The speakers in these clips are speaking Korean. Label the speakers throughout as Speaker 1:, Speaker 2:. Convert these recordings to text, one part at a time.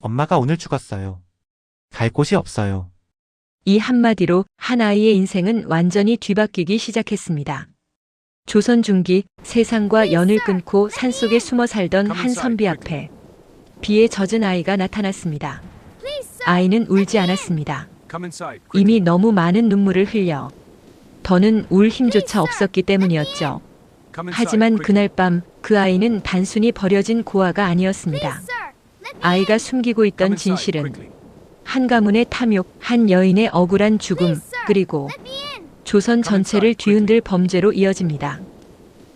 Speaker 1: 엄마가 오늘 죽었어요. 갈 곳이 없어요.
Speaker 2: 이 한마디로 한 아이의 인생은 완전히 뒤바뀌기 시작했습니다. 조선 중기 세상과 연을 끊고 산속에 숨어 살던 한 선비 앞에 비에 젖은 아이가 나타났습니다. 아이는 울지 않았습니다. 이미 너무 많은 눈물을 흘려 더는 울 힘조차 없었기 때문이었죠. 하지만 그날 밤 그 아이는 단순히 버려진 고아가 아니었습니다. 아이가 숨기고 있던 진실은 한 가문의 탐욕, 한 여인의 억울한 죽음, 그리고 조선 전체를 뒤흔들 범죄로 이어집니다.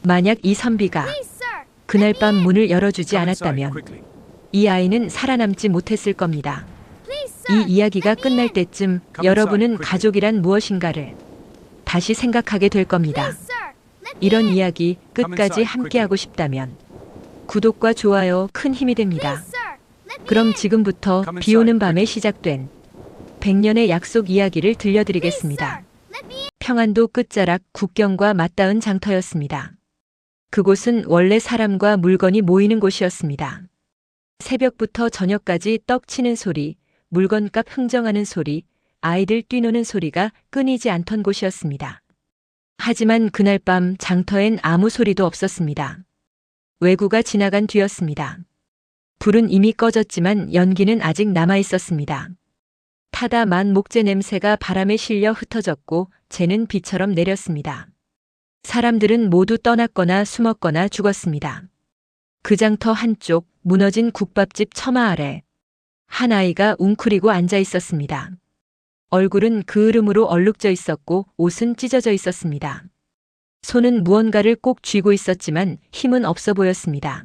Speaker 2: 만약 이 선비가 그날 밤 문을 열어주지 않았다면 이 아이는 살아남지 못했을 겁니다. 이 이야기가 끝날 때쯤 여러분은 가족이란 무엇인가를 다시 생각하게 될 겁니다. 이런 이야기 끝까지 함께하고 싶다면 구독과 좋아요 큰 힘이 됩니다. 그럼 지금부터 비 오는 밤에 시작된 100년의 약속 이야기를 들려드리겠습니다. 평안도 끝자락 국경과 맞닿은 장터였습니다. 그곳은 원래 사람과 물건이 모이는 곳이었습니다. 새벽부터 저녁까지 떡 치는 소리, 물건값 흥정하는 소리, 아이들 뛰노는 소리가 끊이지 않던 곳이었습니다. 하지만 그날 밤 장터엔 아무 소리도 없었습니다. 외구가 지나간 뒤였습니다. 불은 이미 꺼졌지만 연기는 아직 남아 있었습니다. 타다 만 목재 냄새가 바람에 실려 흩어졌고 재는 비처럼 내렸습니다. 사람들은 모두 떠났거나 숨었거나 죽었습니다. 그 장터 한쪽 무너진 국밥집 처마 아래 한 아이가 웅크리고 앉아 있었습니다. 얼굴은 그을음으로 얼룩져 있었고 옷은 찢어져 있었습니다. 손은 무언가를 꼭 쥐고 있었지만 힘은 없어 보였습니다.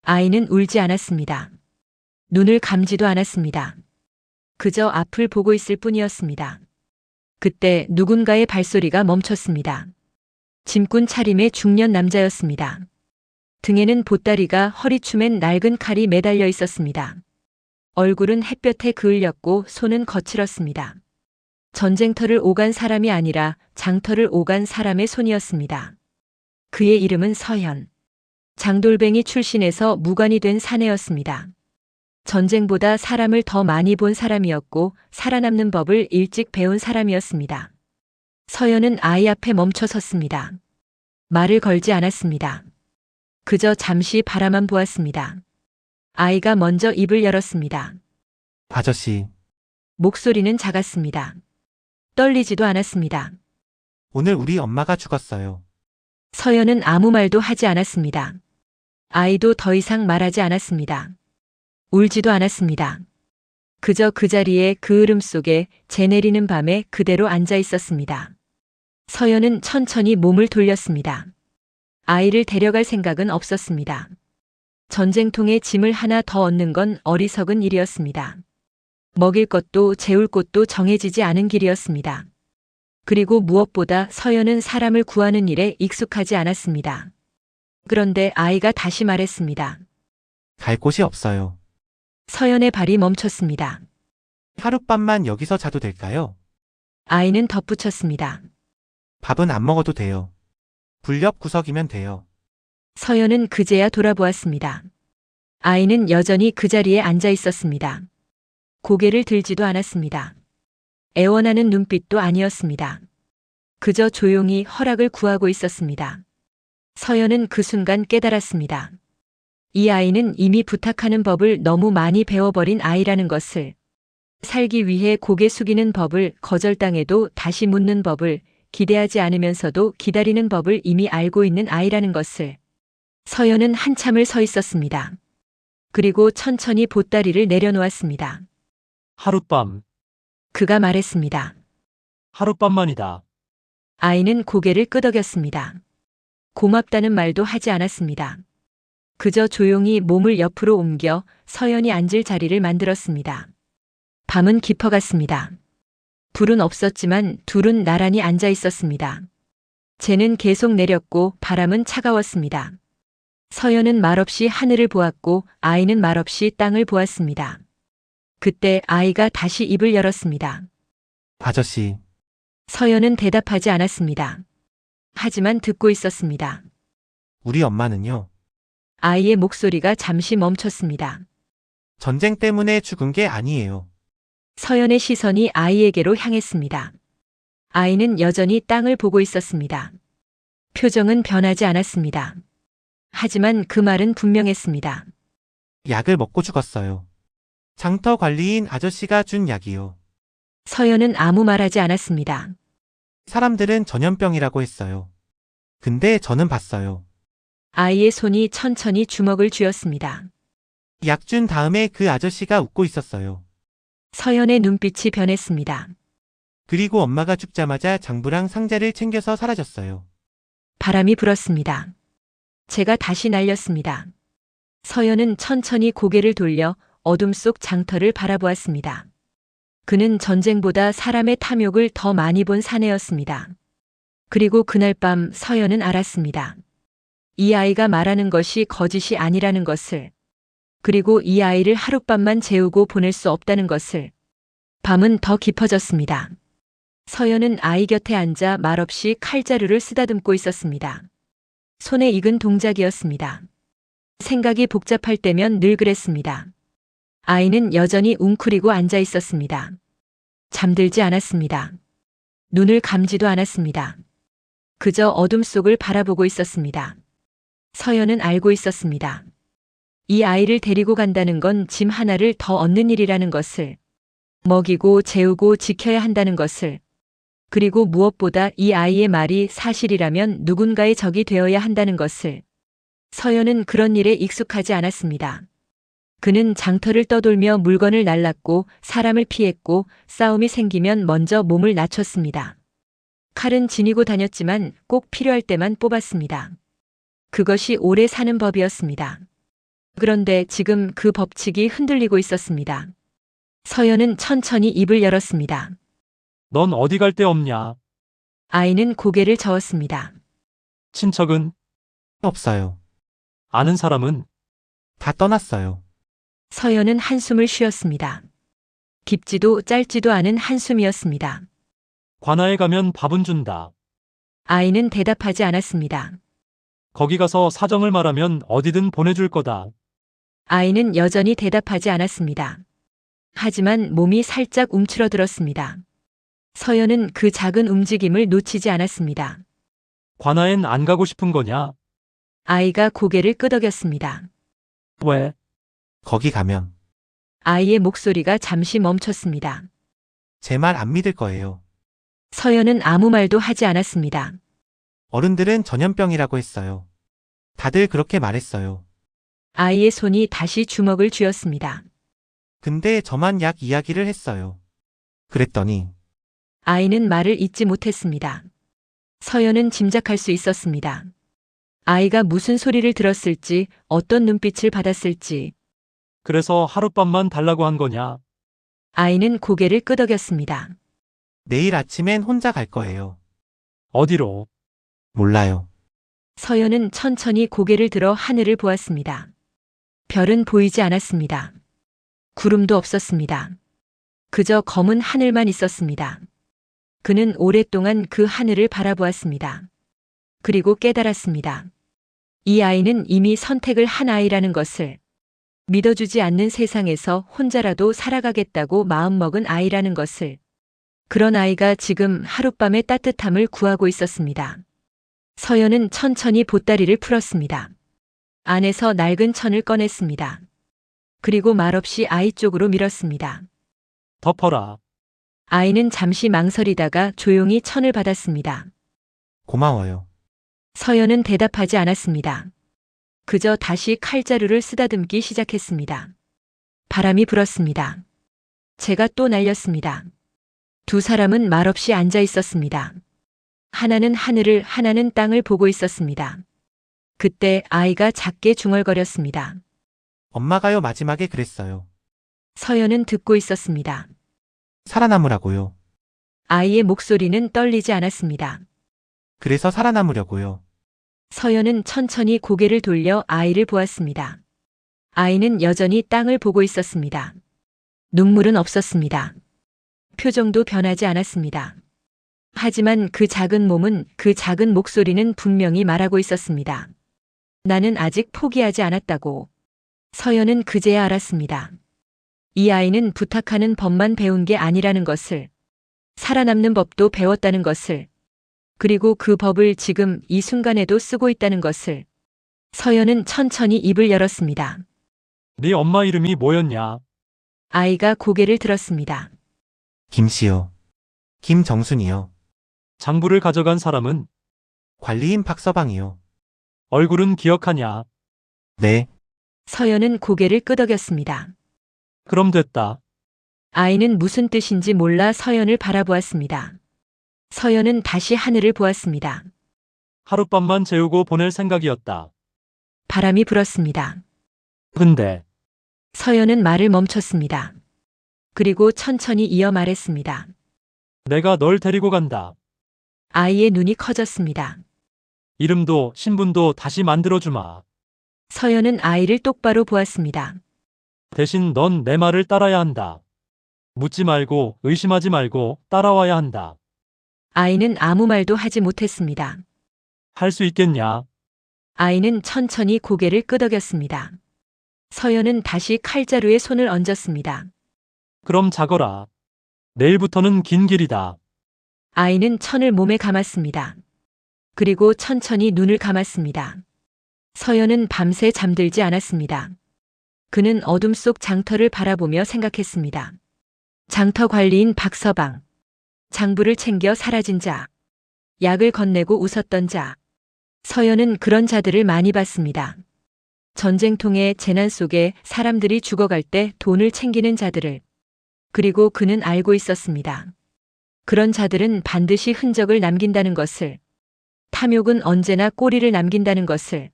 Speaker 2: 아이는 울지 않았습니다. 눈을 감지도 않았습니다. 그저 앞을 보고 있을 뿐이었습니다. 그때 누군가의 발소리가 멈췄습니다. 짐꾼 차림의 중년 남자였습니다. 등에는 보따리가 허리춤엔 낡은 칼이 매달려 있었습니다. 얼굴은 햇볕에 그을렸고 손은 거칠었습니다. 전쟁터를 오간 사람이 아니라 장터를 오간 사람의 손이었습니다. 그의 이름은 서현. 장돌뱅이 출신에서 무관이 된 사내였습니다. 전쟁보다 사람을 더 많이 본 사람이었고 살아남는 법을 일찍 배운 사람이었습니다. 서현은 아이 앞에 멈춰 섰습니다. 말을 걸지 않았습니다. 그저 잠시 바라만 보았습니다. 아이가 먼저 입을 열었습니다.
Speaker 1: 아저씨,
Speaker 2: 목소리는 작았습니다. 떨리지도 않았습니다.
Speaker 1: 오늘 우리 엄마가 죽었어요.
Speaker 2: 서현은 아무 말도 하지 않았습니다. 아이도 더 이상 말하지 않았습니다. 울지도 않았습니다. 그저 그 자리에 그을음 속에 재 내리는 밤에 그대로 앉아 있었습니다. 서현은 천천히 몸을 돌렸습니다. 아이를 데려갈 생각은 없었습니다. 전쟁통에 짐을 하나 더 얻는 건 어리석은 일이었습니다. 먹일 것도 재울 곳도 정해지지 않은 길이었습니다. 그리고 무엇보다 서현은 사람을 구하는 일에 익숙하지 않았습니다. 그런데 아이가 다시 말했습니다.
Speaker 1: 갈 곳이 없어요.
Speaker 2: 서현의 발이 멈췄습니다.
Speaker 1: 하룻밤만 여기서 자도 될까요?
Speaker 2: 아이는 덧붙였습니다.
Speaker 1: 밥은 안 먹어도 돼요. 불 옆 구석이면 돼요.
Speaker 2: 서현은 그제야 돌아보았습니다. 아이는 여전히 그 자리에 앉아 있었습니다. 고개를 들지도 않았습니다. 애원하는 눈빛도 아니었습니다. 그저 조용히 허락을 구하고 있었습니다. 서현은 그 순간 깨달았습니다. 이 아이는 이미 부탁하는 법을 너무 많이 배워버린 아이라는 것을, 살기 위해 고개 숙이는 법을, 거절당해도 다시 묻는 법을, 기대하지 않으면서도 기다리는 법을 이미 알고 있는 아이라는 것을. 서현은 한참을 서 있었습니다. 그리고 천천히 보따리를 내려놓았습니다.
Speaker 3: 하룻밤,
Speaker 2: 그가 말했습니다.
Speaker 3: 하룻밤만이다.
Speaker 2: 아이는 고개를 끄덕였습니다. 고맙다는 말도 하지 않았습니다. 그저 조용히 몸을 옆으로 옮겨 서현이 앉을 자리를 만들었습니다. 밤은 깊어갔습니다. 불은 없었지만 둘은 나란히 앉아 있었습니다. 재는 계속 내렸고 바람은 차가웠습니다. 서현은 말없이 하늘을 보았고 아이는 말없이 땅을 보았습니다. 그때 아이가 다시 입을 열었습니다.
Speaker 1: 아저씨,
Speaker 2: 서현은 대답하지 않았습니다. 하지만 듣고 있었습니다.
Speaker 1: 우리 엄마는요?
Speaker 2: 아이의 목소리가 잠시 멈췄습니다.
Speaker 1: 전쟁 때문에 죽은 게 아니에요.
Speaker 2: 서연의 시선이 아이에게로 향했습니다. 아이는 여전히 땅을 보고 있었습니다. 표정은 변하지 않았습니다. 하지만 그 말은 분명했습니다.
Speaker 1: 약을 먹고 죽었어요. 장터 관리인 아저씨가 준 약이요.
Speaker 2: 서연은 아무 말하지 않았습니다.
Speaker 1: 사람들은 전염병이라고 했어요. 근데 저는 봤어요.
Speaker 2: 아이의 손이 천천히 주먹을 쥐었습니다.
Speaker 1: 약 준 다음에 그 아저씨가 웃고 있었어요.
Speaker 2: 서연의 눈빛이 변했습니다.
Speaker 1: 그리고 엄마가 죽자마자 장부랑 상자를 챙겨서 사라졌어요.
Speaker 2: 바람이 불었습니다. 제가 다시 날렸습니다. 서연은 천천히 고개를 돌려 어둠 속 장터를 바라보았습니다. 그는 전쟁보다 사람의 탐욕을 더 많이 본 사내였습니다. 그리고 그날 밤 서연은 알았습니다. 이 아이가 말하는 것이 거짓이 아니라는 것을, 그리고 이 아이를 하룻밤만 재우고 보낼 수 없다는 것을. 밤은 더 깊어졌습니다. 서연은 아이 곁에 앉아 말없이 칼자루를 쓰다듬고 있었습니다. 손에 익은 동작이었습니다. 생각이 복잡할 때면 늘 그랬습니다. 아이는 여전히 웅크리고 앉아 있었습니다. 잠들지 않았습니다. 눈을 감지도 않았습니다. 그저 어둠 속을 바라보고 있었습니다. 서연은 알고 있었습니다. 이 아이를 데리고 간다는 건 짐 하나를 더 얻는 일이라는 것을, 먹이고 재우고 지켜야 한다는 것을, 그리고 무엇보다 이 아이의 말이 사실이라면 누군가의 적이 되어야 한다는 것을. 서연은 그런 일에 익숙하지 않았습니다. 그는 장터를 떠돌며 물건을 날랐고 사람을 피했고 싸움이 생기면 먼저 몸을 낮췄습니다. 칼은 지니고 다녔지만 꼭 필요할 때만 뽑았습니다. 그것이 오래 사는 법이었습니다. 그런데 지금 그 법칙이 흔들리고 있었습니다. 서연은 천천히 입을 열었습니다.
Speaker 3: 넌 어디 갈 데 없냐?
Speaker 2: 아이는 고개를 저었습니다.
Speaker 3: 친척은?
Speaker 1: 없어요.
Speaker 3: 아는 사람은?
Speaker 1: 다 떠났어요.
Speaker 2: 서연은 한숨을 쉬었습니다. 깊지도 짧지도 않은 한숨이었습니다.
Speaker 3: 관아에 가면 밥은 준다.
Speaker 2: 아이는 대답하지 않았습니다.
Speaker 3: 거기 가서 사정을 말하면 어디든 보내줄 거다.
Speaker 2: 아이는 여전히 대답하지 않았습니다. 하지만 몸이 살짝 움츠러들었습니다. 서연은 그 작은 움직임을 놓치지 않았습니다.
Speaker 3: 관아엔 안 가고 싶은 거냐?
Speaker 2: 아이가 고개를 끄덕였습니다.
Speaker 3: 왜?
Speaker 1: 거기 가면
Speaker 2: 아이의 목소리가 잠시 멈췄습니다.
Speaker 1: 제 말 안 믿을 거예요.
Speaker 2: 서연은 아무 말도 하지 않았습니다.
Speaker 1: 어른들은 전염병이라고 했어요. 다들 그렇게 말했어요.
Speaker 2: 아이의 손이 다시 주먹을 쥐었습니다.
Speaker 1: 근데 저만 약 이야기를 했어요. 그랬더니
Speaker 2: 아이는 말을 잇지 못했습니다. 서연은 짐작할 수 있었습니다. 아이가 무슨 소리를 들었을지, 어떤 눈빛을 받았을지.
Speaker 3: 그래서 하룻밤만 달라고 한 거냐?
Speaker 2: 아이는 고개를 끄덕였습니다.
Speaker 1: 내일 아침엔 혼자 갈 거예요.
Speaker 3: 어디로?
Speaker 1: 몰라요.
Speaker 2: 서연은 천천히 고개를 들어 하늘을 보았습니다. 별은 보이지 않았습니다. 구름도 없었습니다. 그저 검은 하늘만 있었습니다. 그는 오랫동안 그 하늘을 바라보았습니다. 그리고 깨달았습니다. 이 아이는 이미 선택을 한 아이라는 것을, 믿어주지 않는 세상에서 혼자라도 살아가겠다고 마음먹은 아이라는 것을. 그런 아이가 지금 하룻밤의 따뜻함을 구하고 있었습니다. 서연은 천천히 보따리를 풀었습니다. 안에서 낡은 천을 꺼냈습니다. 그리고 말없이 아이 쪽으로 밀었습니다.
Speaker 3: 덮어라.
Speaker 2: 아이는 잠시 망설이다가 조용히 천을 받았습니다.
Speaker 1: 고마워요.
Speaker 2: 서연은 대답하지 않았습니다. 그저 다시 칼자루를 쓰다듬기 시작했습니다. 바람이 불었습니다. 제가 또 날렸습니다. 두 사람은 말없이 앉아 있었습니다. 하나는 하늘을, 하나는 땅을 보고 있었습니다. 그때 아이가 작게 중얼거렸습니다.
Speaker 1: 엄마가요 마지막에 그랬어요.
Speaker 2: 서연은 듣고 있었습니다.
Speaker 1: 살아남으라고요.
Speaker 2: 아이의 목소리는 떨리지 않았습니다.
Speaker 1: 그래서 살아남으려고요.
Speaker 2: 서연은 천천히 고개를 돌려 아이를 보았습니다. 아이는 여전히 땅을 보고 있었습니다. 눈물은 없었습니다. 표정도 변하지 않았습니다. 하지만 그 작은 몸은, 그 작은 목소리는 분명히 말하고 있었습니다. 나는 아직 포기하지 않았다고. 서연은 그제야 알았습니다. 이 아이는 부탁하는 법만 배운 게 아니라는 것을, 살아남는 법도 배웠다는 것을, 그리고 그 법을 지금 이 순간에도 쓰고 있다는 것을. 서연은 천천히 입을 열었습니다.
Speaker 3: 네 엄마 이름이 뭐였냐?
Speaker 2: 아이가 고개를 들었습니다.
Speaker 1: 김씨요. 김정순이요.
Speaker 3: 장부를 가져간 사람은?
Speaker 1: 관리인 박서방이요.
Speaker 3: 얼굴은 기억하냐?
Speaker 1: 네.
Speaker 2: 서연은 고개를 끄덕였습니다.
Speaker 3: 그럼 됐다.
Speaker 2: 아이는 무슨 뜻인지 몰라 서연을 바라보았습니다. 서연은 다시 하늘을 보았습니다.
Speaker 3: 하룻밤만 재우고 보낼 생각이었다.
Speaker 2: 바람이 불었습니다.
Speaker 3: 근데
Speaker 2: 서연은 말을 멈췄습니다. 그리고 천천히 이어 말했습니다.
Speaker 3: 내가 널 데리고 간다.
Speaker 2: 아이의 눈이 커졌습니다.
Speaker 3: 이름도 신분도 다시 만들어주마.
Speaker 2: 서연은 아이를 똑바로 보았습니다.
Speaker 3: 대신 넌 내 말을 따라야 한다. 묻지 말고 의심하지 말고 따라와야 한다.
Speaker 2: 아이는 아무 말도 하지 못했습니다.
Speaker 3: 할 수 있겠냐?
Speaker 2: 아이는 천천히 고개를 끄덕였습니다. 서연은 다시 칼자루에 손을 얹었습니다.
Speaker 3: 그럼 자거라. 내일부터는 긴 길이다.
Speaker 2: 아이는 천을 몸에 감았습니다. 그리고 천천히 눈을 감았습니다. 서연은 밤새 잠들지 않았습니다. 그는 어둠 속 장터를 바라보며 생각했습니다. 장터 관리인 박서방. 장부를 챙겨 사라진 자. 약을 건네고 웃었던 자. 서연은 그런 자들을 많이 봤습니다. 전쟁통에 재난 속에 사람들이 죽어갈 때 돈을 챙기는 자들을. 그리고 그는 알고 있었습니다. 그런 자들은 반드시 흔적을 남긴다는 것을. 탐욕은 언제나 꼬리를 남긴다는 것을.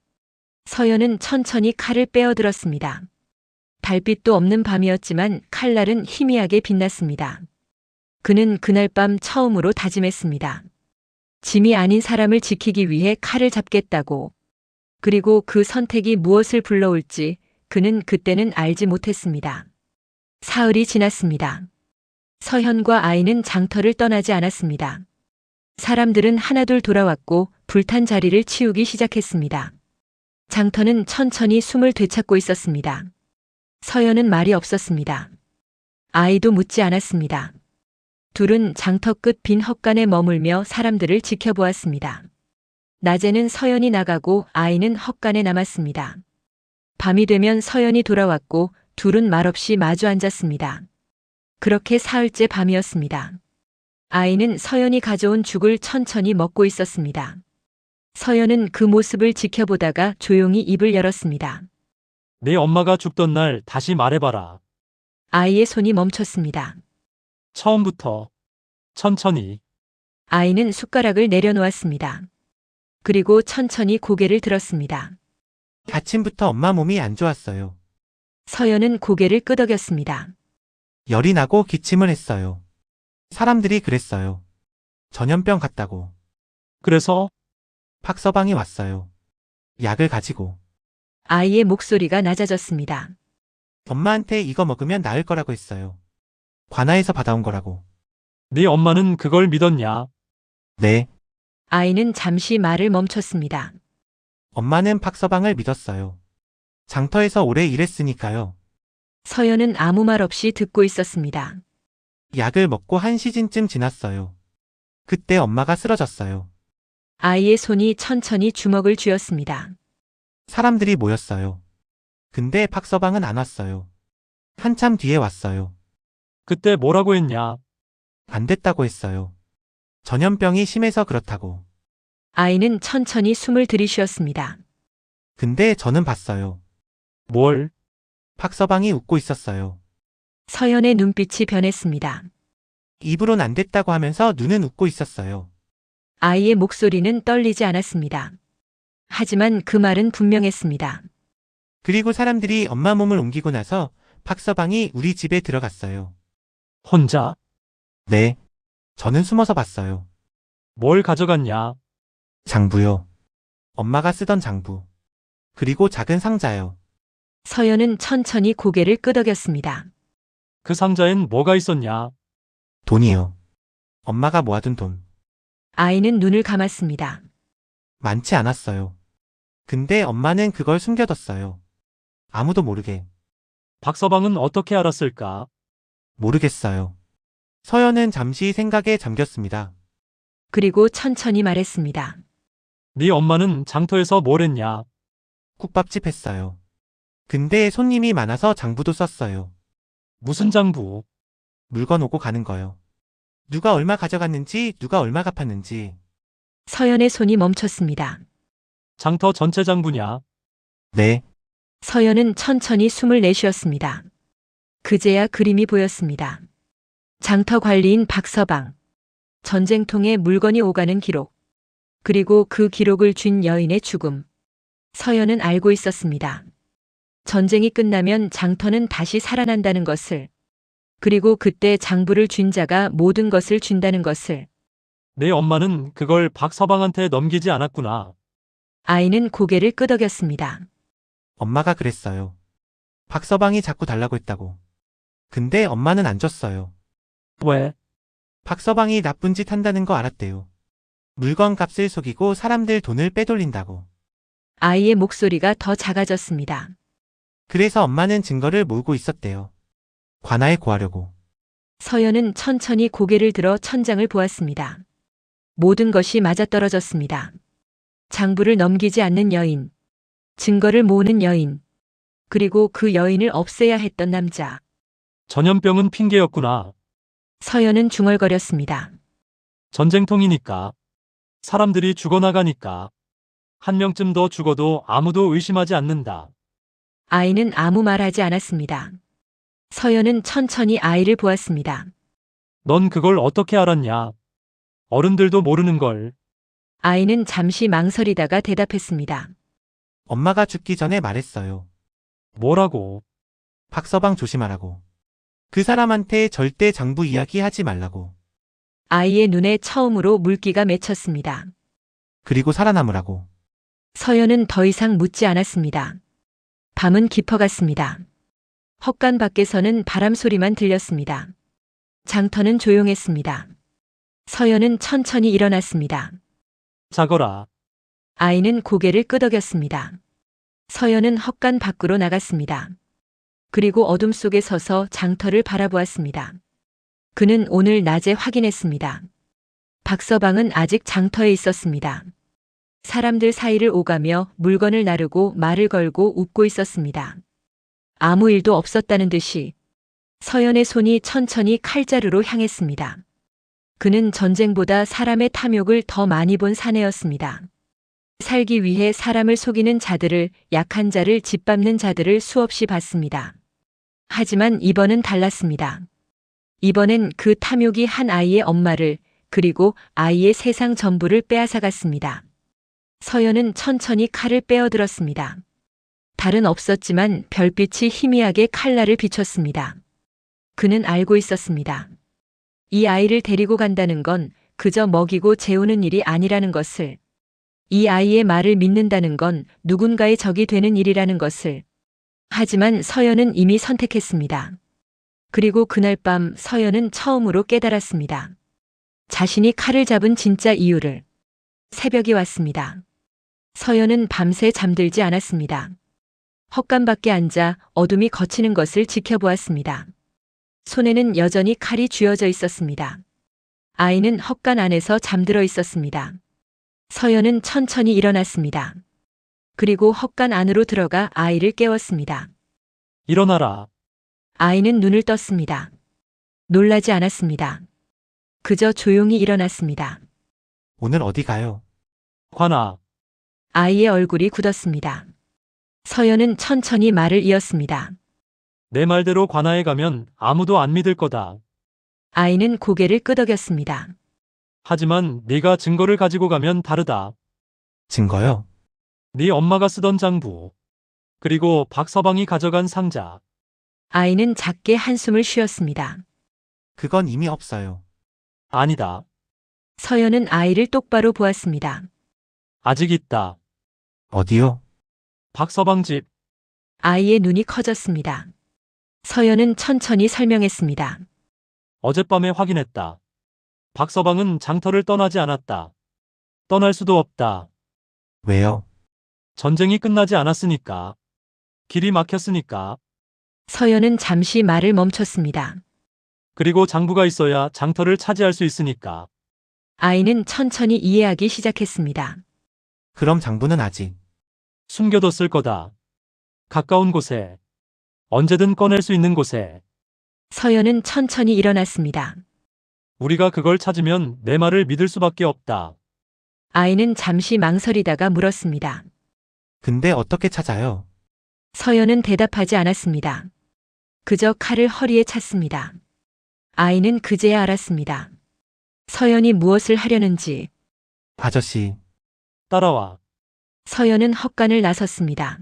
Speaker 2: 서연은 천천히 칼을 빼어들었습니다. 달빛도 없는 밤이었지만 칼날은 희미하게 빛났습니다. 그는 그날 밤 처음으로 다짐했습니다. 짐이 아닌 사람을 지키기 위해 칼을 잡겠다고. 그리고 그 선택이 무엇을 불러올지 그는 그때는 알지 못했습니다. 사흘이 지났습니다. 서현과 아이는 장터를 떠나지 않았습니다. 사람들은 하나둘 돌아왔고 불탄 자리를 치우기 시작했습니다. 장터는 천천히 숨을 되찾고 있었습니다. 서연은 말이 없었습니다. 아이도 묻지 않았습니다. 둘은 장터 끝 빈 헛간에 머물며 사람들을 지켜보았습니다. 낮에는 서연이 나가고 아이는 헛간에 남았습니다. 밤이 되면 서연이 돌아왔고 둘은 말없이 마주 앉았습니다. 그렇게 사흘째 밤이었습니다. 아이는 서연이 가져온 죽을 천천히 먹고 있었습니다. 서연은 그 모습을 지켜보다가 조용히 입을 열었습니다.
Speaker 3: 네 엄마가 죽던 날 다시 말해봐라.
Speaker 2: 아이의 손이 멈췄습니다.
Speaker 3: 처음부터. 천천히.
Speaker 2: 아이는 숟가락을 내려놓았습니다. 그리고 천천히 고개를 들었습니다.
Speaker 1: 아침부터 엄마 몸이 안 좋았어요.
Speaker 2: 서연은 고개를 끄덕였습니다.
Speaker 1: 열이 나고 기침을 했어요. 사람들이 그랬어요. 전염병 같다고.
Speaker 3: 그래서
Speaker 1: 박서방이 왔어요. 약을 가지고.
Speaker 2: 아이의 목소리가 낮아졌습니다.
Speaker 1: 엄마한테 이거 먹으면 나을 거라고 했어요. 관아에서 받아온 거라고.
Speaker 3: 네 엄마는 그걸 믿었냐?
Speaker 1: 네.
Speaker 2: 아이는 잠시 말을 멈췄습니다.
Speaker 1: 엄마는 박서방을 믿었어요. 장터에서 오래 일했으니까요.
Speaker 2: 서연은 아무 말 없이 듣고 있었습니다.
Speaker 1: 약을 먹고 1시즌쯤 지났어요. 그때 엄마가 쓰러졌어요.
Speaker 2: 아이의 손이 천천히 주먹을 쥐었습니다.
Speaker 1: 사람들이 모였어요. 근데 박서방은 안 왔어요. 한참 뒤에 왔어요.
Speaker 3: 그때 뭐라고 했냐?
Speaker 1: 안 됐다고 했어요. 전염병이 심해서 그렇다고.
Speaker 2: 아이는 천천히 숨을 들이쉬었습니다.
Speaker 1: 근데 저는 봤어요.
Speaker 3: 뭘?
Speaker 1: 박서방이 웃고 있었어요.
Speaker 2: 서연의 눈빛이 변했습니다.
Speaker 1: 입으론 안 됐다고 하면서 눈은 웃고 있었어요.
Speaker 2: 아이의 목소리는 떨리지 않았습니다. 하지만 그 말은 분명했습니다.
Speaker 1: 그리고 사람들이 엄마 몸을 옮기고 나서 박서방이 우리 집에 들어갔어요.
Speaker 3: 혼자?
Speaker 1: 네. 저는 숨어서 봤어요.
Speaker 3: 뭘 가져갔냐?
Speaker 1: 장부요. 엄마가 쓰던 장부. 그리고 작은 상자요.
Speaker 2: 서연은 천천히 고개를 끄덕였습니다.
Speaker 3: 그 상자엔 뭐가 있었냐?
Speaker 1: 돈이요. 엄마가 모아둔 돈.
Speaker 2: 아이는 눈을 감았습니다.
Speaker 1: 많지 않았어요. 근데 엄마는 그걸 숨겨뒀어요. 아무도 모르게.
Speaker 3: 박서방은 어떻게 알았을까?
Speaker 1: 모르겠어요. 서연은 잠시 생각에 잠겼습니다.
Speaker 2: 그리고 천천히 말했습니다.
Speaker 3: 네 엄마는 장터에서 뭘 했냐?
Speaker 1: 국밥집 했어요. 근데 손님이 많아서 장부도 썼어요.
Speaker 3: 무슨 장부?
Speaker 1: 물건 오고 가는 거요. 누가 얼마 가져갔는지, 누가 얼마 갚았는지.
Speaker 2: 서연의 손이 멈췄습니다.
Speaker 3: 장터 전체 장부냐?
Speaker 1: 네,
Speaker 2: 서연은 천천히 숨을 내쉬었습니다. 그제야 그림이 보였습니다. 장터 관리인 박서방. 전쟁통에 물건이 오가는 기록. 그리고 그 기록을 쥔 여인의 죽음. 서연은 알고 있었습니다. 전쟁이 끝나면 장터는 다시 살아난다는 것을. 그리고 그때 장부를 쥔 자가 모든 것을 준다는 것을.
Speaker 3: 내 엄마는 그걸 박서방한테 넘기지 않았구나.
Speaker 2: 아이는 고개를 끄덕였습니다.
Speaker 1: 엄마가 그랬어요. 박서방이 자꾸 달라고 했다고. 근데 엄마는 안 줬어요.
Speaker 3: 왜?
Speaker 1: 박서방이 나쁜 짓 한다는 거 알았대요. 물건 값을 속이고 사람들 돈을 빼돌린다고.
Speaker 2: 아이의 목소리가 더 작아졌습니다.
Speaker 1: 그래서 엄마는 증거를 모으고 있었대요. 관아에 고하려고.
Speaker 2: 서연은 천천히 고개를 들어 천장을 보았습니다. 모든 것이 맞아떨어졌습니다. 장부를 넘기지 않는 여인, 증거를 모으는 여인, 그리고 그 여인을 없애야 했던 남자.
Speaker 3: 전염병은 핑계였구나.
Speaker 2: 서연은 중얼거렸습니다.
Speaker 3: 전쟁통이니까. 사람들이 죽어나가니까. 한 명쯤 더 죽어도 아무도 의심하지 않는다.
Speaker 2: 아이는 아무 말하지 않았습니다. 서연은 천천히 아이를 보았습니다.
Speaker 3: 넌 그걸 어떻게 알았냐? 어른들도 모르는 걸.
Speaker 2: 아이는 잠시 망설이다가 대답했습니다.
Speaker 1: 엄마가 죽기 전에 말했어요.
Speaker 3: 뭐라고?
Speaker 1: 박서방 조심하라고. 그 사람한테 절대 장부 이야기 하지 말라고.
Speaker 2: 아이의 눈에 처음으로 물기가 맺혔습니다.
Speaker 1: 그리고 살아남으라고.
Speaker 2: 서연은 더 이상 묻지 않았습니다. 밤은 깊어갔습니다. 헛간 밖에서는 바람 소리만 들렸습니다. 장터는 조용했습니다. 서연은 천천히 일어났습니다.
Speaker 3: 자거라.
Speaker 2: 아이는 고개를 끄덕였습니다. 서연은 헛간 밖으로 나갔습니다. 그리고 어둠 속에 서서 장터를 바라보았습니다. 그는 오늘 낮에 확인했습니다. 박서방은 아직 장터에 있었습니다. 사람들 사이를 오가며 물건을 나르고 말을 걸고 웃고 있었습니다. 아무 일도 없었다는 듯이 서연의 손이 천천히 칼자루로 향했습니다. 그는 전쟁보다 사람의 탐욕을 더 많이 본 사내였습니다. 살기 위해 사람을 속이는 자들을, 약한 자를 짓밟는 자들을 수없이 봤습니다. 하지만 이번은 달랐습니다. 이번엔 그 탐욕이 한 아이의 엄마를, 그리고 아이의 세상 전부를 빼앗아갔습니다. 서연은 천천히 칼을 빼어들었습니다. 달은 없었지만 별빛이 희미하게 칼날을 비췄습니다. 그는 알고 있었습니다. 이 아이를 데리고 간다는 건 그저 먹이고 재우는 일이 아니라는 것을, 이 아이의 말을 믿는다는 건 누군가의 적이 되는 일이라는 것을. 하지만 서연은 이미 선택했습니다. 그리고 그날 밤 서연은 처음으로 깨달았습니다. 자신이 칼을 잡은 진짜 이유를. 새벽이 왔습니다. 서연은 밤새 잠들지 않았습니다. 헛간 밖에 앉아 어둠이 걷히는 것을 지켜보았습니다. 손에는 여전히 칼이 쥐어져 있었습니다. 아이는 헛간 안에서 잠들어 있었습니다. 서연은 천천히 일어났습니다. 그리고 헛간 안으로 들어가 아이를 깨웠습니다.
Speaker 3: 일어나라.
Speaker 2: 아이는 눈을 떴습니다. 놀라지 않았습니다. 그저 조용히 일어났습니다.
Speaker 1: 오늘 어디 가요?
Speaker 3: 관아.
Speaker 2: 아이의 얼굴이 굳었습니다. 서연은 천천히 말을 이었습니다.
Speaker 3: 내 말대로 관아에 가면 아무도 안 믿을 거다.
Speaker 2: 아이는 고개를 끄덕였습니다.
Speaker 3: 하지만 네가 증거를 가지고 가면 다르다.
Speaker 1: 증거요?
Speaker 3: 네 엄마가 쓰던 장부. 그리고 박서방이 가져간 상자.
Speaker 2: 아이는 작게 한숨을 쉬었습니다.
Speaker 1: 그건 이미 없어요.
Speaker 3: 아니다.
Speaker 2: 서연은 아이를 똑바로 보았습니다.
Speaker 3: 아직 있다.
Speaker 1: 어디요?
Speaker 3: 박서방 집.
Speaker 2: 아이의 눈이 커졌습니다. 서연은 천천히 설명했습니다.
Speaker 3: 어젯밤에 확인했다. 박서방은 장터를 떠나지 않았다. 떠날 수도 없다.
Speaker 1: 왜요?
Speaker 3: 전쟁이 끝나지 않았으니까. 길이 막혔으니까.
Speaker 2: 서연은 잠시 말을 멈췄습니다.
Speaker 3: 그리고 장부가 있어야 장터를 차지할 수 있으니까.
Speaker 2: 아이는 천천히 이해하기 시작했습니다.
Speaker 1: 그럼 장부는 아직.
Speaker 3: 숨겨뒀을 거다. 가까운 곳에. 언제든 꺼낼 수 있는 곳에.
Speaker 2: 서연은 천천히 일어났습니다.
Speaker 3: 우리가 그걸 찾으면 내 말을 믿을 수밖에 없다.
Speaker 2: 아이는 잠시 망설이다가 물었습니다.
Speaker 1: 근데 어떻게 찾아요?
Speaker 2: 서연은 대답하지 않았습니다. 그저 칼을 허리에 찼습니다. 아이는 그제야 알았습니다. 서연이 무엇을 하려는지.
Speaker 1: 아저씨,
Speaker 3: 따라와.
Speaker 2: 서연은 헛간을 나섰습니다.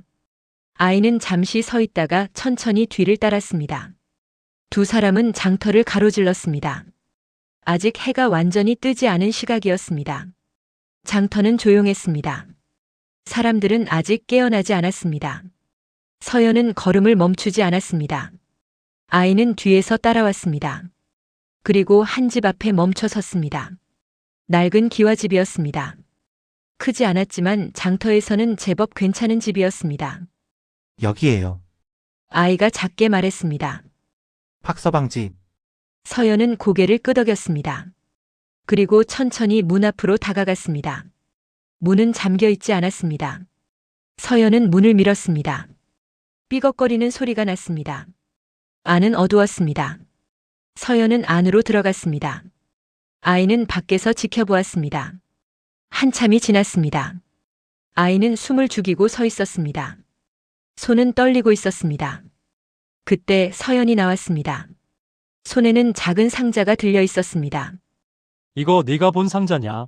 Speaker 2: 아이는 잠시 서 있다가 천천히 뒤를 따랐습니다. 두 사람은 장터를 가로질렀습니다. 아직 해가 완전히 뜨지 않은 시각이었습니다. 장터는 조용했습니다. 사람들은 아직 깨어나지 않았습니다. 서연은 걸음을 멈추지 않았습니다. 아이는 뒤에서 따라왔습니다. 그리고 한 집 앞에 멈춰 섰습니다. 낡은 기와집이었습니다. 크지 않았지만 장터에서는 제법 괜찮은 집이었습니다.
Speaker 1: 여기에요.
Speaker 2: 아이가 작게 말했습니다.
Speaker 1: 박서방 집.
Speaker 2: 서연은 고개를 끄덕였습니다. 그리고 천천히 문 앞으로 다가갔습니다. 문은 잠겨 있지 않았습니다. 서연은 문을 밀었습니다. 삐걱거리는 소리가 났습니다. 안은 어두웠습니다. 서연은 안으로 들어갔습니다. 아이는 밖에서 지켜보았습니다. 한참이 지났습니다. 아이는 숨을 죽이고 서 있었습니다. 손은 떨리고 있었습니다. 그때 서연이 나왔습니다. 손에는 작은 상자가 들려 있었습니다.
Speaker 3: 이거 네가 본 상자냐?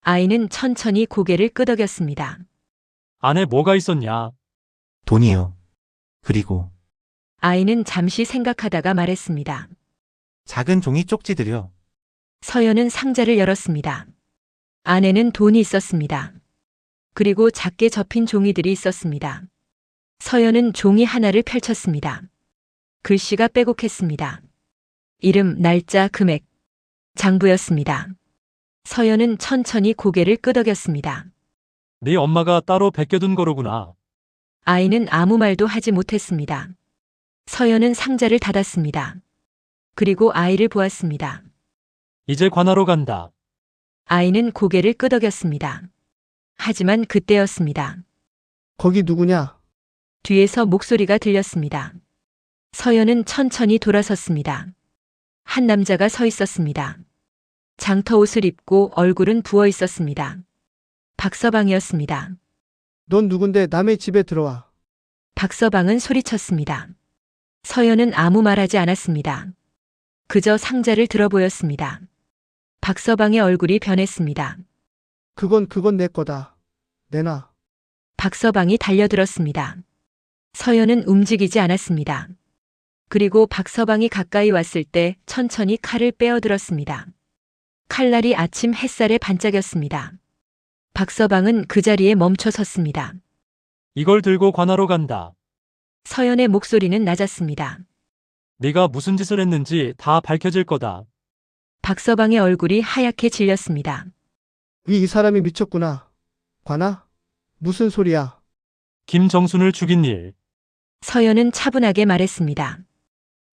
Speaker 2: 아이는 천천히 고개를 끄덕였습니다.
Speaker 3: 안에 뭐가 있었냐?
Speaker 1: 돈이요. 그리고
Speaker 2: 아이는 잠시 생각하다가 말했습니다.
Speaker 1: 작은 종이 쪽지들요.
Speaker 2: 서연은 상자를 열었습니다. 안에는 돈이 있었습니다. 그리고 작게 접힌 종이들이 있었습니다. 서연은 종이 하나를 펼쳤습니다. 글씨가 빼곡했습니다. 이름, 날짜, 금액. 장부였습니다. 서연은 천천히 고개를 끄덕였습니다.
Speaker 3: 네 엄마가 따로 베껴둔 거로구나.
Speaker 2: 아이는 아무 말도 하지 못했습니다. 서연은 상자를 닫았습니다. 그리고 아이를 보았습니다.
Speaker 3: 이제 관하로 간다.
Speaker 2: 아이는 고개를 끄덕였습니다. 하지만 그때였습니다.
Speaker 4: 거기 누구냐?
Speaker 2: 뒤에서 목소리가 들렸습니다. 서연은 천천히 돌아섰습니다. 한 남자가 서 있었습니다. 장터 옷을 입고 얼굴은 부어 있었습니다. 박서방이었습니다.
Speaker 4: 넌 누군데 남의 집에 들어와?
Speaker 2: 박서방은 소리쳤습니다. 서연은 아무 말하지 않았습니다. 그저 상자를 들어보였습니다. 박서방의 얼굴이 변했습니다.
Speaker 4: 그건 내 거다. 내놔.
Speaker 2: 박서방이 달려들었습니다. 서연은 움직이지 않았습니다. 그리고 박서방이 가까이 왔을 때 천천히 칼을 빼어들었습니다. 칼날이 아침 햇살에 반짝였습니다. 박서방은 그 자리에 멈춰 섰습니다.
Speaker 3: 이걸 들고 관하로 간다.
Speaker 2: 서연의 목소리는 낮았습니다.
Speaker 3: 네가 무슨 짓을 했는지 다 밝혀질 거다.
Speaker 2: 박서방의 얼굴이 하얗게 질렸습니다.
Speaker 4: 이 사람이 미쳤구나. 관아? 무슨 소리야?
Speaker 3: 김정순을 죽인 일,
Speaker 2: 서연은 차분하게 말했습니다.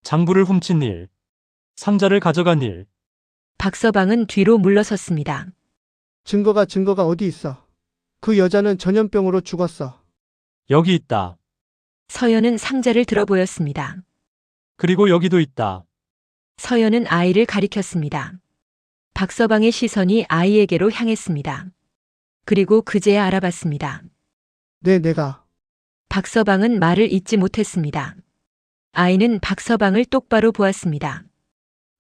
Speaker 3: 장부를 훔친 일, 상자를 가져간 일.
Speaker 2: 박서방은 뒤로 물러섰습니다.
Speaker 4: 증거가 어디 있어? 그 여자는 전염병으로 죽었어.
Speaker 3: 여기 있다.
Speaker 2: 서연은 상자를 들어보였습니다.
Speaker 3: 그리고 여기도 있다.
Speaker 2: 서연은 아이를 가리켰습니다. 박서방의 시선이 아이에게로 향했습니다. 그리고 그제야 알아봤습니다.
Speaker 4: 내가.
Speaker 2: 박서방은 말을 잇지 못했습니다. 아이는 박서방을 똑바로 보았습니다.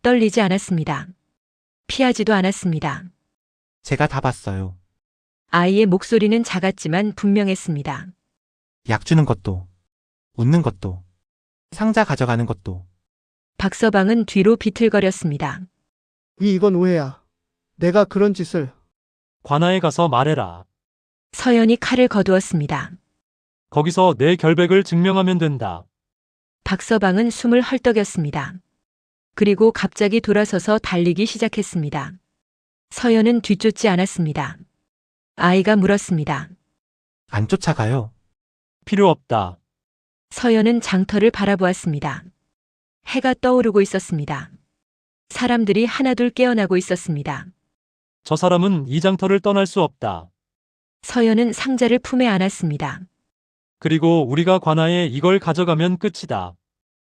Speaker 2: 떨리지 않았습니다. 피하지도 않았습니다.
Speaker 1: 제가 다 봤어요.
Speaker 2: 아이의 목소리는 작았지만 분명했습니다.
Speaker 1: 약 주는 것도, 웃는 것도, 상자 가져가는 것도.
Speaker 2: 박서방은 뒤로 비틀거렸습니다.
Speaker 4: 이건 오해야. 내가 그런 짓을.
Speaker 3: 관아에 가서 말해라.
Speaker 2: 서연이 칼을 거두었습니다.
Speaker 3: 거기서 내 결백을 증명하면 된다.
Speaker 2: 박서방은 숨을 헐떡였습니다. 그리고 갑자기 돌아서서 달리기 시작했습니다. 서연은 뒤쫓지 않았습니다. 아이가 물었습니다.
Speaker 1: 안 쫓아가요.
Speaker 3: 필요 없다.
Speaker 2: 서연은 장터를 바라보았습니다. 해가 떠오르고 있었습니다. 사람들이 하나둘 깨어나고 있었습니다.
Speaker 3: 저 사람은 이 장터를 떠날 수 없다.
Speaker 2: 서연은 상자를 품에 안았습니다.
Speaker 3: 그리고 우리가 관아에 이걸 가져가면 끝이다.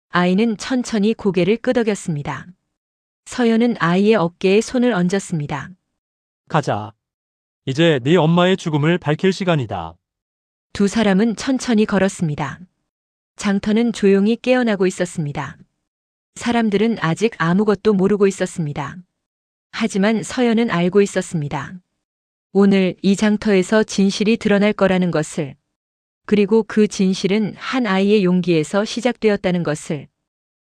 Speaker 2: 아이는 천천히 고개를 끄덕였습니다. 서연은 아이의 어깨에 손을 얹었습니다.
Speaker 3: 가자. 이제 네 엄마의 죽음을 밝힐 시간이다.
Speaker 2: 두 사람은 천천히 걸었습니다. 장터는 조용히 깨어나고 있었습니다. 사람들은 아직 아무것도 모르고 있었습니다. 하지만 서연은 알고 있었습니다. 오늘 이 장터에서 진실이 드러날 거라는 것을, 그리고 그 진실은 한 아이의 용기에서 시작되었다는 것을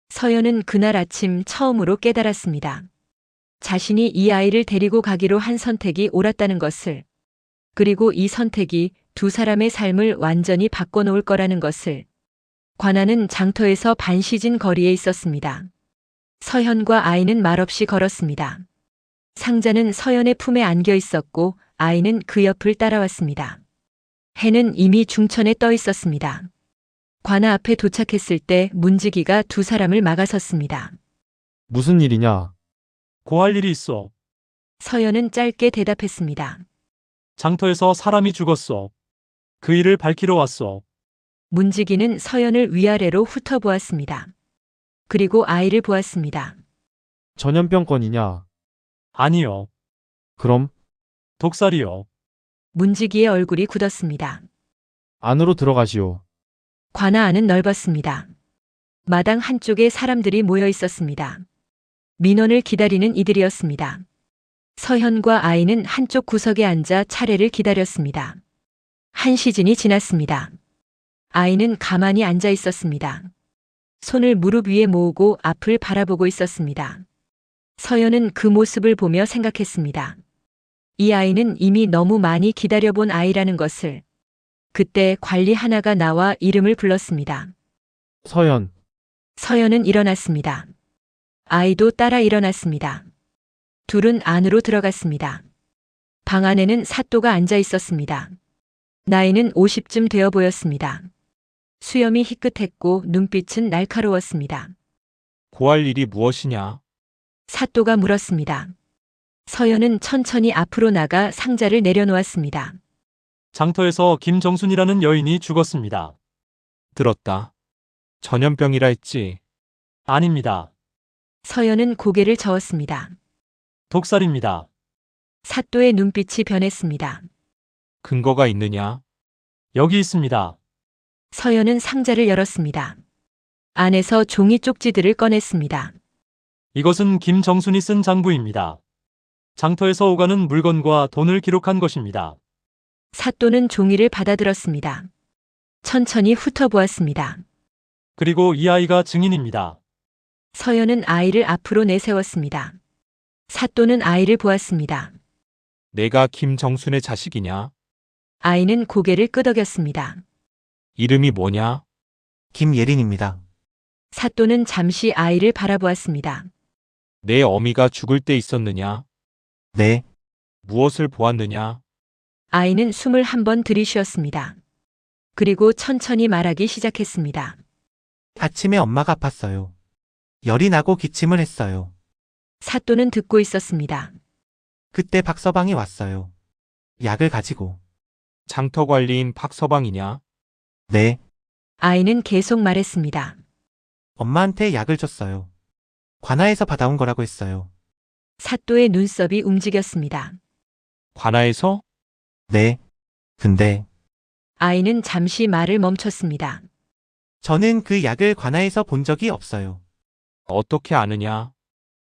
Speaker 2: 서연은 그날 아침 처음으로 깨달았습니다. 자신이 이 아이를 데리고 가기로 한 선택이 옳았다는 것을, 그리고 이 선택이 두 사람의 삶을 완전히 바꿔놓을 거라는 것을. 관아는 장터에서 반시진 거리에 있었습니다. 서현과 아이는 말없이 걸었습니다. 상자는 서연의 품에 안겨 있었고 아이는 그 옆을 따라왔습니다. 해는 이미 중천에 떠 있었습니다. 관아 앞에 도착했을 때 문지기가 두 사람을 막아섰습니다.
Speaker 5: 무슨 일이냐?
Speaker 3: 고할 일이 있어.
Speaker 2: 서연은 짧게 대답했습니다.
Speaker 3: 장터에서 사람이 죽었어. 그 일을 밝히러 왔어.
Speaker 2: 문지기는 서연을 위아래로 훑어보았습니다. 그리고 아이를 보았습니다.
Speaker 5: 전염병 건이냐?
Speaker 3: 아니요.
Speaker 5: 그럼
Speaker 3: 독살이요.
Speaker 2: 문지기의 얼굴이 굳었습니다.
Speaker 5: 안으로 들어가시오.
Speaker 2: 관아 안은 넓었습니다. 마당 한쪽에 사람들이 모여 있었습니다. 민원을 기다리는 이들이었습니다. 서현과 아이는 한쪽 구석에 앉아 차례를 기다렸습니다. 한 시즌이 지났습니다. 아이는 가만히 앉아 있었습니다. 손을 무릎 위에 모으고 앞을 바라보고 있었습니다. 서연은 그 모습을 보며 생각했습니다. 이 아이는 이미 너무 많이 기다려본 아이라는 것을. 그때 관리 하나가 나와 이름을 불렀습니다.
Speaker 5: 서연,
Speaker 2: 서연은 일어났습니다. 아이도 따라 일어났습니다. 둘은 안으로 들어갔습니다. 방 안에는 사또가 앉아 있었습니다. 나이는 50쯤 되어 보였습니다. 수염이 희끗했고 눈빛은 날카로웠습니다.
Speaker 6: 고할 일이 무엇이냐?
Speaker 2: 사또가 물었습니다. 서연은 천천히 앞으로 나가 상자를 내려놓았습니다.
Speaker 3: 장터에서 김정순이라는 여인이 죽었습니다.
Speaker 6: 들었다. 전염병이라 했지.
Speaker 3: 아닙니다.
Speaker 2: 서연은 고개를 저었습니다.
Speaker 3: 독살입니다.
Speaker 2: 사또의 눈빛이 변했습니다.
Speaker 6: 근거가 있느냐?
Speaker 3: 여기 있습니다.
Speaker 2: 서연은 상자를 열었습니다. 안에서 종이 쪽지들을 꺼냈습니다.
Speaker 3: 이것은 김정순이 쓴 장부입니다. 장터에서 오가는 물건과 돈을 기록한 것입니다.
Speaker 2: 사또는 종이를 받아들었습니다. 천천히 훑어보았습니다.
Speaker 3: 그리고 이 아이가 증인입니다.
Speaker 2: 서연은 아이를 앞으로 내세웠습니다. 사또는 아이를 보았습니다.
Speaker 6: 내가 김정순의 자식이냐?
Speaker 2: 아이는 고개를 끄덕였습니다.
Speaker 6: 이름이 뭐냐?
Speaker 1: 김예린입니다.
Speaker 2: 사또는 잠시 아이를 바라보았습니다.
Speaker 6: 내 어미가 죽을 때 있었느냐?
Speaker 1: 네,
Speaker 6: 무엇을 보았느냐?
Speaker 2: 아이는 숨을 한번 들이쉬었습니다. 그리고 천천히 말하기 시작했습니다.
Speaker 1: 아침에 엄마가 아팠어요. 열이 나고 기침을 했어요.
Speaker 2: 사또는 듣고 있었습니다.
Speaker 1: 그때 박서방이 왔어요. 약을 가지고.
Speaker 6: 장터 관리인 박서방이냐?
Speaker 1: 네,
Speaker 2: 아이는 계속 말했습니다.
Speaker 1: 엄마한테 약을 줬어요. 관아에서 받아온 거라고 했어요.
Speaker 2: 사또의 눈썹이 움직였습니다.
Speaker 6: 관아에서?
Speaker 1: 네, 근데
Speaker 2: 아이는 잠시 말을 멈췄습니다.
Speaker 1: 저는 그 약을 관아에서 본 적이 없어요.
Speaker 6: 어떻게 아느냐?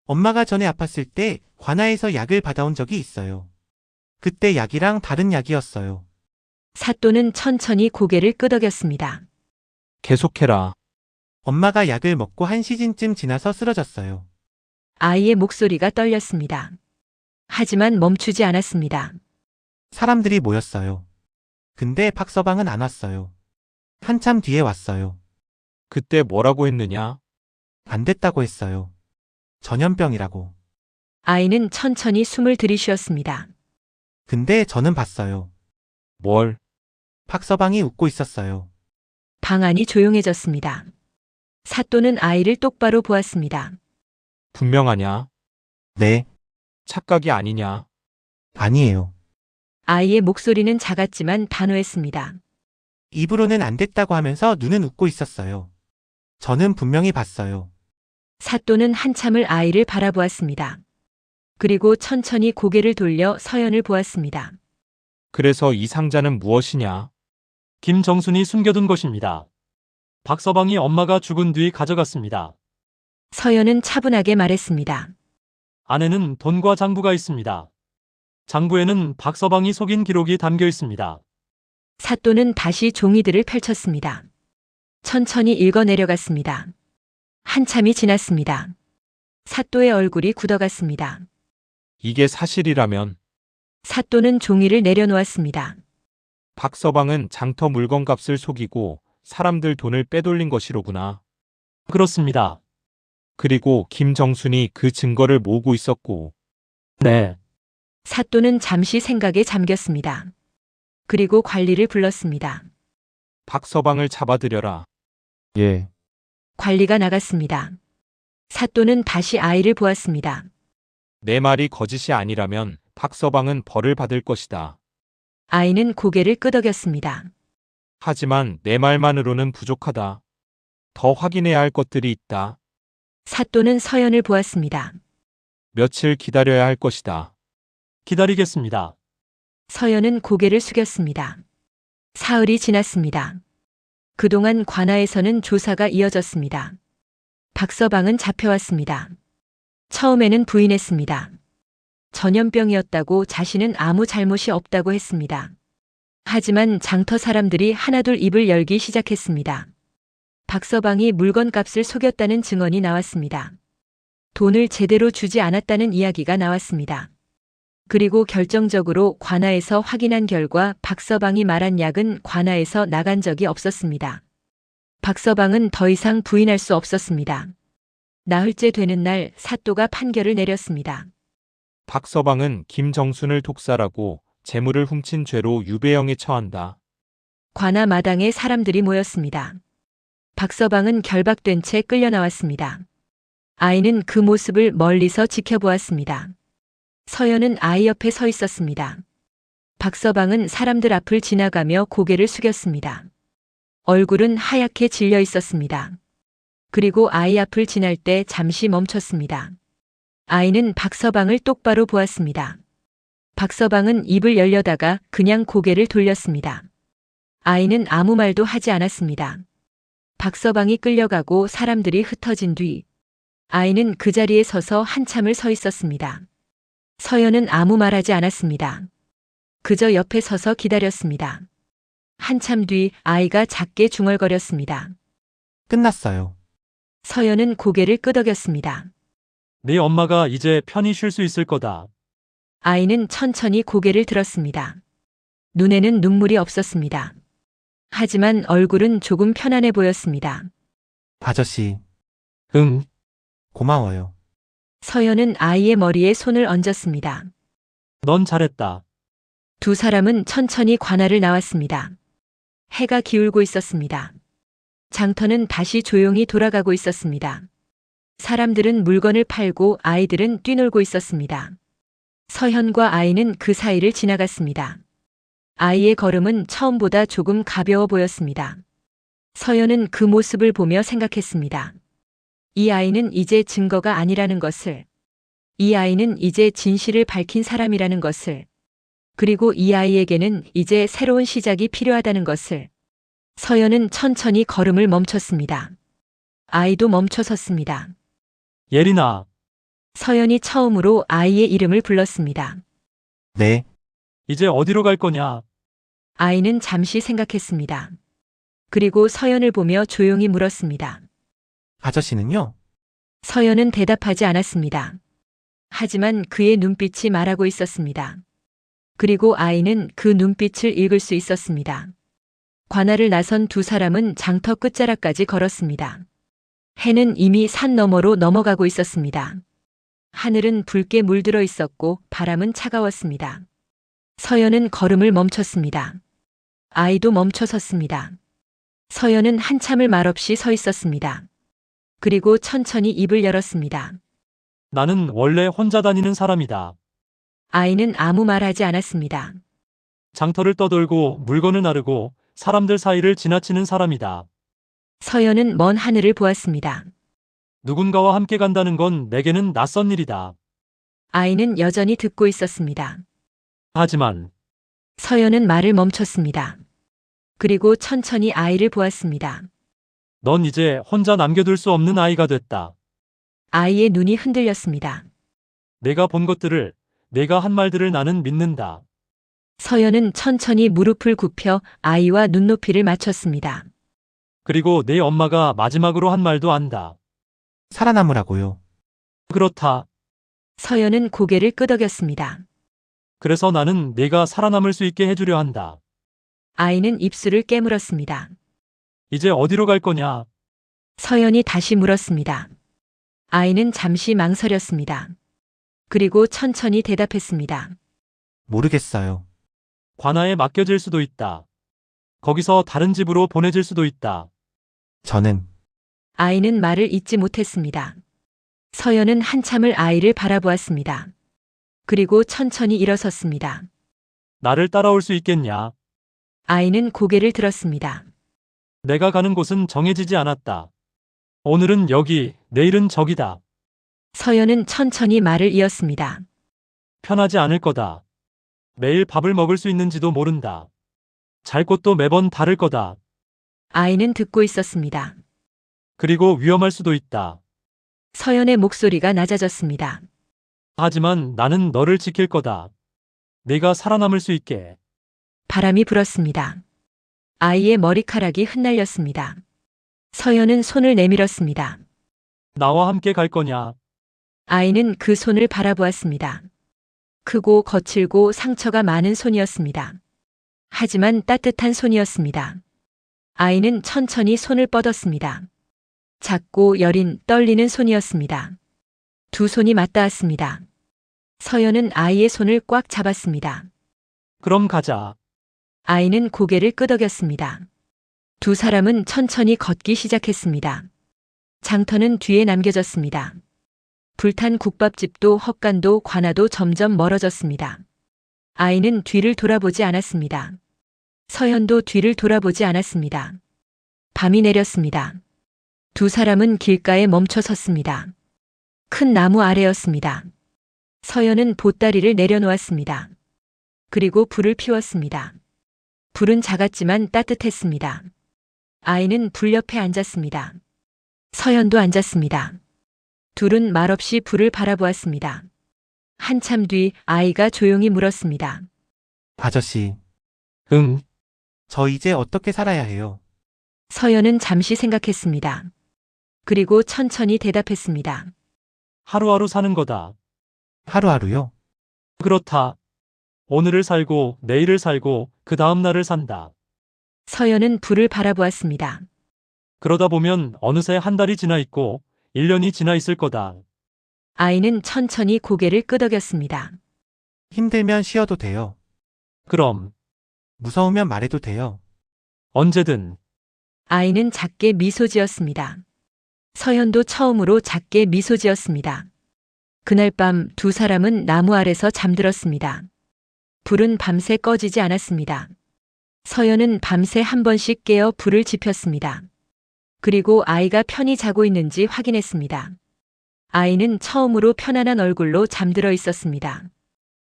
Speaker 1: 엄마가 전에 아팠을 때 관아에서 약을 받아온 적이 있어요. 그때 약이랑 다른 약이었어요.
Speaker 2: 사또는 천천히 고개를 끄덕였습니다.
Speaker 6: 계속해라.
Speaker 1: 엄마가 약을 먹고 한 시즌쯤 지나서 쓰러졌어요.
Speaker 2: 아이의 목소리가 떨렸습니다. 하지만 멈추지 않았습니다.
Speaker 1: 사람들이 모였어요. 근데 박서방은 안 왔어요. 한참 뒤에 왔어요.
Speaker 6: 그때 뭐라고 했느냐?
Speaker 1: 안 됐다고 했어요. 전염병이라고.
Speaker 2: 아이는 천천히 숨을 들이쉬었습니다.
Speaker 1: 근데 저는 봤어요.
Speaker 6: 뭘?
Speaker 1: 박서방이 웃고 있었어요.
Speaker 2: 방 안이 조용해졌습니다. 사또는 아이를 똑바로 보았습니다.
Speaker 6: 분명하냐?
Speaker 1: 네,
Speaker 6: 착각이 아니냐?
Speaker 1: 아니에요.
Speaker 2: 아이의 목소리는 작았지만 단호했습니다.
Speaker 1: 입으로는 안 됐다고 하면서 눈은 웃고 있었어요. 저는 분명히 봤어요.
Speaker 2: 사또는 한참을 아이를 바라보았습니다. 그리고 천천히 고개를 돌려 서연을 보았습니다.
Speaker 6: 그래서 이 상자는 무엇이냐?
Speaker 3: 김정순이 숨겨둔 것입니다. 박서방이 엄마가 죽은 뒤 가져갔습니다.
Speaker 2: 서연은 차분하게 말했습니다.
Speaker 3: 안에는 돈과 장부가 있습니다. 장부에는 박서방이 속인 기록이 담겨 있습니다.
Speaker 2: 사또는 다시 종이들을 펼쳤습니다. 천천히 읽어 내려갔습니다. 한참이 지났습니다. 사또의 얼굴이 굳어갔습니다.
Speaker 6: 이게 사실이라면
Speaker 2: 사또는 종이를 내려놓았습니다.
Speaker 6: 박서방은 장터 물건값을 속이고 사람들 돈을 빼돌린 것이로구나.
Speaker 3: 그렇습니다.
Speaker 6: 그리고 김정순이 그 증거를 모으고 있었고
Speaker 3: 네.
Speaker 2: 사또는 잠시 생각에 잠겼습니다. 그리고 관리를 불렀습니다.
Speaker 6: 박서방을 잡아들여라.
Speaker 5: 예.
Speaker 2: 관리가 나갔습니다. 사또는 다시 아이를 보았습니다.
Speaker 6: 내 말이 거짓이 아니라면 박서방은 벌을 받을 것이다.
Speaker 2: 아이는 고개를 끄덕였습니다.
Speaker 6: 하지만 내 말만으로는 부족하다. 더 확인해야 할 것들이 있다.
Speaker 2: 사또는 서연을 보았습니다.
Speaker 6: 며칠 기다려야 할 것이다.
Speaker 3: 기다리겠습니다.
Speaker 2: 서연은 고개를 숙였습니다. 사흘이 지났습니다. 그동안 관아에서는 조사가 이어졌습니다. 박서방은 잡혀왔습니다. 처음에는 부인했습니다. 전염병이었다고 자신은 아무 잘못이 없다고 했습니다. 하지만 장터 사람들이 하나둘 입을 열기 시작했습니다. 박서방이 물건값을 속였다는 증언이 나왔습니다. 돈을 제대로 주지 않았다는 이야기가 나왔습니다. 그리고 결정적으로 관아에서 확인한 결과 박서방이 말한 약은 관아에서 나간 적이 없었습니다. 박서방은 더 이상 부인할 수 없었습니다. 나흘째 되는 날 사또가 판결을 내렸습니다.
Speaker 6: 박서방은 김정순을 독살하고 재물을 훔친 죄로 유배형에 처한다.
Speaker 2: 관아 마당에 사람들이 모였습니다. 박서방은 결박된 채 끌려 나왔습니다. 아이는 그 모습을 멀리서 지켜보았습니다. 서연은 아이 옆에 서 있었습니다. 박서방은 사람들 앞을 지나가며 고개를 숙였습니다. 얼굴은 하얗게 질려 있었습니다. 그리고 아이 앞을 지날 때 잠시 멈췄습니다. 아이는 박서방을 똑바로 보았습니다. 박서방은 입을 열려다가 그냥 고개를 돌렸습니다. 아이는 아무 말도 하지 않았습니다. 박서방이 끌려가고 사람들이 흩어진 뒤 아이는 그 자리에 서서 한참을 서 있었습니다. 서연은 아무 말하지 않았습니다. 그저 옆에 서서 기다렸습니다. 한참 뒤 아이가 작게 중얼거렸습니다.
Speaker 1: 끝났어요.
Speaker 2: 서연은 고개를 끄덕였습니다.
Speaker 3: 네 엄마가 이제 편히 쉴 수 있을 거다.
Speaker 2: 아이는 천천히 고개를 들었습니다. 눈에는 눈물이 없었습니다. 하지만 얼굴은 조금 편안해 보였습니다.
Speaker 1: 아저씨,
Speaker 3: 응.
Speaker 1: 고마워요.
Speaker 2: 서연은 아이의 머리에 손을 얹었습니다.
Speaker 3: 넌 잘했다.
Speaker 2: 두 사람은 천천히 관아를 나왔습니다. 해가 기울고 있었습니다. 장터는 다시 조용히 돌아가고 있었습니다. 사람들은 물건을 팔고 아이들은 뛰놀고 있었습니다. 서현과 아이는 그 사이를 지나갔습니다. 아이의 걸음은 처음보다 조금 가벼워 보였습니다. 서연은 그 모습을 보며 생각했습니다. 이 아이는 이제 증거가 아니라는 것을, 이 아이는 이제 진실을 밝힌 사람이라는 것을, 그리고 이 아이에게는 이제 새로운 시작이 필요하다는 것을. 서연은 천천히 걸음을 멈췄습니다. 아이도 멈춰섰습니다.
Speaker 3: 예린아,
Speaker 2: 서연이 처음으로 아이의 이름을 불렀습니다.
Speaker 1: 네,
Speaker 3: 이제 어디로 갈 거냐?
Speaker 2: 아이는 잠시 생각했습니다. 그리고 서연을 보며 조용히 물었습니다.
Speaker 1: 아저씨는요?
Speaker 2: 서연은 대답하지 않았습니다. 하지만 그의 눈빛이 말하고 있었습니다. 그리고 아이는 그 눈빛을 읽을 수 있었습니다. 관아를 나선 두 사람은 장터 끝자락까지 걸었습니다. 해는 이미 산 너머로 넘어가고 있었습니다. 하늘은 붉게 물들어 있었고 바람은 차가웠습니다. 서연은 걸음을 멈췄습니다. 아이도 멈춰 섰습니다. 서연은 한참을 말없이 서 있었습니다. 그리고 천천히 입을 열었습니다.
Speaker 3: 나는 원래 혼자 다니는 사람이다.
Speaker 2: 아이는 아무 말하지 않았습니다.
Speaker 3: 장터를 떠돌고 물건을 나르고 사람들 사이를 지나치는 사람이다.
Speaker 2: 서연은 먼 하늘을 보았습니다.
Speaker 3: 누군가와 함께 간다는 건 내게는 낯선 일이다.
Speaker 2: 아이는 여전히 듣고 있었습니다.
Speaker 3: 하지만
Speaker 2: 서연은 말을 멈췄습니다. 그리고 천천히 아이를 보았습니다.
Speaker 3: 넌 이제 혼자 남겨둘 수 없는 아이가 됐다.
Speaker 2: 아이의 눈이 흔들렸습니다.
Speaker 3: 내가 본 것들을, 내가 한 말들을 나는 믿는다.
Speaker 2: 서연은 천천히 무릎을 굽혀 아이와 눈높이를 맞췄습니다.
Speaker 3: 그리고 내 엄마가 마지막으로 한 말도 안다.
Speaker 1: 살아남으라고요.
Speaker 3: 그렇다.
Speaker 2: 서연은 고개를 끄덕였습니다.
Speaker 3: 그래서 나는 내가 살아남을 수 있게 해주려 한다.
Speaker 2: 아이는 입술을 깨물었습니다.
Speaker 3: 이제 어디로 갈 거냐?
Speaker 2: 서연이 다시 물었습니다. 아이는 잠시 망설였습니다. 그리고 천천히 대답했습니다.
Speaker 1: 모르겠어요.
Speaker 3: 관아에 맡겨질 수도 있다. 거기서 다른 집으로 보내질 수도 있다.
Speaker 1: 저는
Speaker 2: 아이는 말을 잇지 못했습니다. 서연은 한참을 아이를 바라보았습니다. 그리고 천천히 일어섰습니다.
Speaker 3: 나를 따라올 수 있겠냐?
Speaker 2: 아이는 고개를 들었습니다.
Speaker 3: 내가 가는 곳은 정해지지 않았다. 오늘은 여기, 내일은 저기다.
Speaker 2: 서연은 천천히 말을 이었습니다.
Speaker 3: 편하지 않을 거다. 매일 밥을 먹을 수 있는지도 모른다. 잘 곳도 매번 다를 거다.
Speaker 2: 아이는 듣고 있었습니다.
Speaker 3: 그리고 위험할 수도 있다.
Speaker 2: 서연의 목소리가 낮아졌습니다.
Speaker 3: 하지만 나는 너를 지킬 거다. 내가 살아남을 수 있게.
Speaker 2: 바람이 불었습니다. 아이의 머리카락이 흩날렸습니다. 서연은 손을 내밀었습니다.
Speaker 3: 나와 함께 갈 거냐?
Speaker 2: 아이는 그 손을 바라보았습니다. 크고 거칠고 상처가 많은 손이었습니다. 하지만 따뜻한 손이었습니다. 아이는 천천히 손을 뻗었습니다. 작고 여린 떨리는 손이었습니다. 두 손이 맞닿았습니다. 서연은 아이의 손을 꽉 잡았습니다.
Speaker 3: 그럼 가자.
Speaker 2: 아이는 고개를 끄덕였습니다. 두 사람은 천천히 걷기 시작했습니다. 장터는 뒤에 남겨졌습니다. 불탄 국밥집도 헛간도 관아도 점점 멀어졌습니다. 아이는 뒤를 돌아보지 않았습니다. 서연도 뒤를 돌아보지 않았습니다. 밤이 내렸습니다. 두 사람은 길가에 멈춰 섰습니다. 큰 나무 아래였습니다. 서연은 보따리를 내려놓았습니다. 그리고 불을 피웠습니다. 불은 작았지만 따뜻했습니다. 아이는 불 옆에 앉았습니다. 서연도 앉았습니다. 둘은 말없이 불을 바라보았습니다. 한참 뒤 아이가 조용히 물었습니다.
Speaker 1: 아저씨,
Speaker 3: 응,
Speaker 1: 저 이제 어떻게 살아야 해요?
Speaker 2: 서연은 잠시 생각했습니다. 그리고 천천히 대답했습니다.
Speaker 3: 하루하루 사는 거다.
Speaker 1: 하루하루요?
Speaker 3: 그렇다. 오늘을 살고, 내일을 살고, 그 다음 날을 산다.
Speaker 2: 서연은 불을 바라보았습니다.
Speaker 3: 그러다 보면 어느새 한 달이 지나 있고, 1년이 지나 있을 거다.
Speaker 2: 아이는 천천히 고개를 끄덕였습니다.
Speaker 1: 힘들면 쉬어도 돼요.
Speaker 3: 그럼,
Speaker 1: 무서우면 말해도 돼요.
Speaker 3: 언제든,
Speaker 2: 아이는 작게 미소 지었습니다. 서연도 처음으로 작게 미소 지었습니다. 그날 밤 두 사람은 나무 아래서 잠들었습니다. 불은 밤새 꺼지지 않았습니다. 서연은 밤새 한 번씩 깨어 불을 지폈습니다. 그리고 아이가 편히 자고 있는지 확인했습니다. 아이는 처음으로 편안한 얼굴로 잠들어 있었습니다.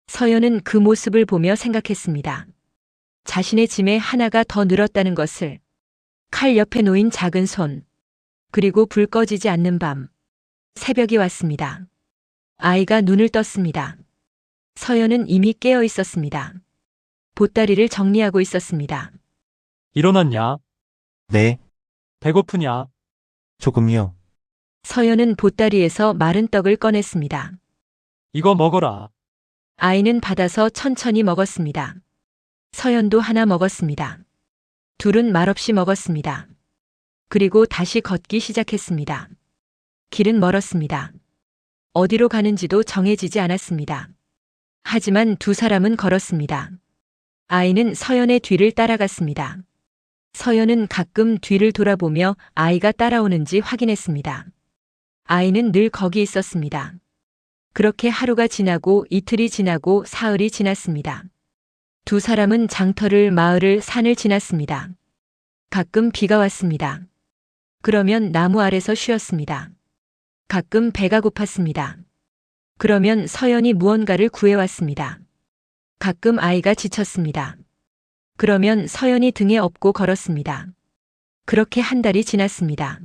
Speaker 2: 서연은 그 모습을 보며 생각했습니다. 자신의 짐에 하나가 더 늘었다는 것을. 칼 옆에 놓인 작은 손. 그리고 불 꺼지지 않는 밤. 새벽이 왔습니다. 아이가 눈을 떴습니다. 서연은 이미 깨어 있었습니다. 보따리를 정리하고 있었습니다.
Speaker 3: 일어났냐?
Speaker 1: 네,
Speaker 3: 배고프냐?
Speaker 1: 조금요.
Speaker 2: 서연은 보따리에서 마른 떡을 꺼냈습니다.
Speaker 3: 이거 먹어라.
Speaker 2: 아이는 받아서 천천히 먹었습니다. 서연도 하나 먹었습니다. 둘은 말없이 먹었습니다. 그리고 다시 걷기 시작했습니다. 길은 멀었습니다. 어디로 가는지도 정해지지 않았습니다. 하지만 두 사람은 걸었습니다. 아이는 서연의 뒤를 따라갔습니다. 서연은 가끔 뒤를 돌아보며 아이가 따라오는지 확인했습니다. 아이는 늘 거기 있었습니다. 그렇게 하루가 지나고 이틀이 지나고 사흘이 지났습니다. 두 사람은 장터를, 마을을, 산을 지났습니다. 가끔 비가 왔습니다. 그러면 나무 아래서 쉬었습니다. 가끔 배가 고팠습니다. 그러면 서연이 무언가를 구해왔습니다. 가끔 아이가 지쳤습니다. 그러면 서연이 등에 업고 걸었습니다. 그렇게 한 달이 지났습니다.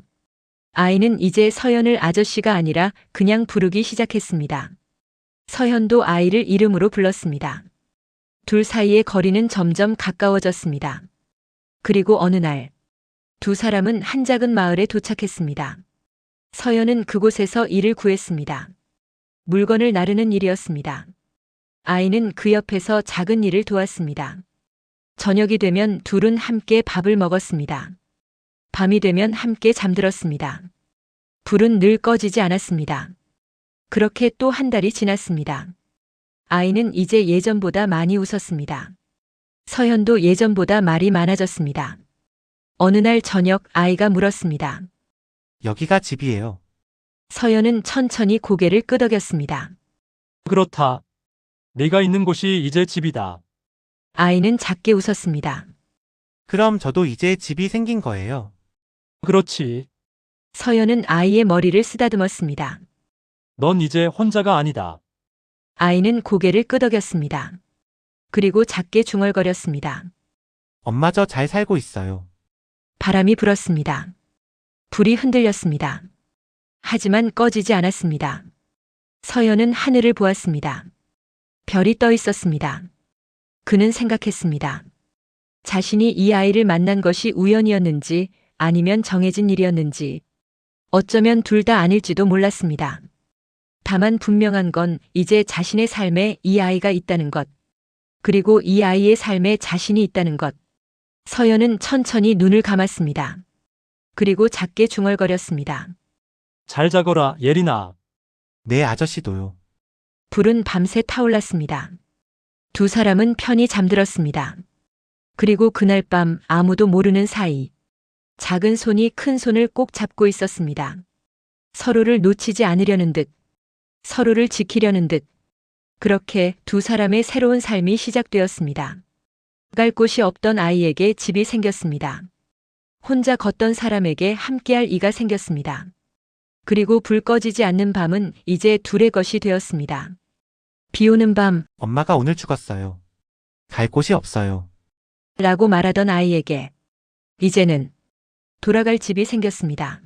Speaker 2: 아이는 이제 서연을 아저씨가 아니라 그냥 부르기 시작했습니다. 서연도 아이를 이름으로 불렀습니다. 둘 사이의 거리는 점점 가까워졌습니다. 그리고 어느 날, 두 사람은 한 작은 마을에 도착했습니다. 서연은 그곳에서 일을 구했습니다. 물건을 나르는 일이었습니다. 아이는 그 옆에서 작은 일을 도왔습니다. 저녁이 되면 둘은 함께 밥을 먹었습니다. 밤이 되면 함께 잠들었습니다. 불은 늘 꺼지지 않았습니다. 그렇게 또 한 달이 지났습니다. 아이는 이제 예전보다 많이 웃었습니다. 서연도 예전보다 말이 많아졌습니다. 어느 날 저녁 아이가 물었습니다.
Speaker 1: 여기가 집이에요.
Speaker 2: 서연은 천천히 고개를 끄덕였습니다.
Speaker 3: 그렇다. 네가 있는 곳이 이제 집이다.
Speaker 2: 아이는 작게 웃었습니다.
Speaker 1: 그럼 저도 이제 집이 생긴 거예요.
Speaker 3: 그렇지.
Speaker 2: 서연은 아이의 머리를 쓰다듬었습니다.
Speaker 3: 넌 이제 혼자가 아니다.
Speaker 2: 아이는 고개를 끄덕였습니다. 그리고 작게 중얼거렸습니다.
Speaker 1: 엄마 저 잘 살고 있어요.
Speaker 2: 바람이 불었습니다. 불이 흔들렸습니다. 하지만 꺼지지 않았습니다. 서연은 하늘을 보았습니다. 별이 떠 있었습니다. 그는 생각했습니다. 자신이 이 아이를 만난 것이 우연이었는지 아니면 정해진 일이었는지 어쩌면 둘 다 아닐지도 몰랐습니다. 다만 분명한 건 이제 자신의 삶에 이 아이가 있다는 것, 그리고 이 아이의 삶에 자신이 있다는 것. 서연은 천천히 눈을 감았습니다. 그리고 작게 중얼거렸습니다.
Speaker 3: 잘 자거라, 예린아.
Speaker 1: 네 아저씨도요.
Speaker 2: 불은 밤새 타올랐습니다. 두 사람은 편히 잠들었습니다. 그리고 그날 밤 아무도 모르는 사이 작은 손이 큰 손을 꼭 잡고 있었습니다. 서로를 놓치지 않으려는 듯, 서로를 지키려는 듯, 그렇게 두 사람의 새로운 삶이 시작되었습니다. 갈 곳이 없던 아이에게 집이 생겼습니다. 혼자 걷던 사람에게 함께할 이가 생겼습니다. 그리고 불 꺼지지 않는 밤은 이제 둘의 것이 되었습니다. 비 오는 밤,
Speaker 1: 엄마가 오늘 죽었어요. 갈 곳이 없어요.
Speaker 2: 라고 말하던 아이에게 이제는 돌아갈 집이 생겼습니다.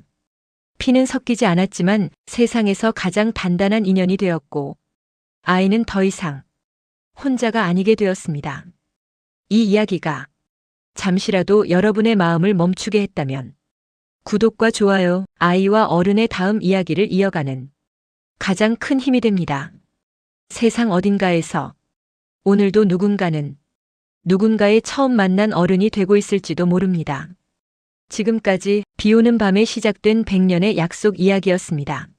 Speaker 2: 피는 섞이지 않았지만 세상에서 가장 단단한 인연이 되었고 아이는 더 이상 혼자가 아니게 되었습니다. 이 이야기가 잠시라도 여러분의 마음을 멈추게 했다면 구독과 좋아요, 아이와 어른의 다음 이야기를 이어가는 가장 큰 힘이 됩니다. 세상 어딘가에서 오늘도 누군가는 누군가의 처음 만난 어른이 되고 있을지도 모릅니다. 지금까지 비 오는 밤에 시작된 100년의 약속 이야기였습니다.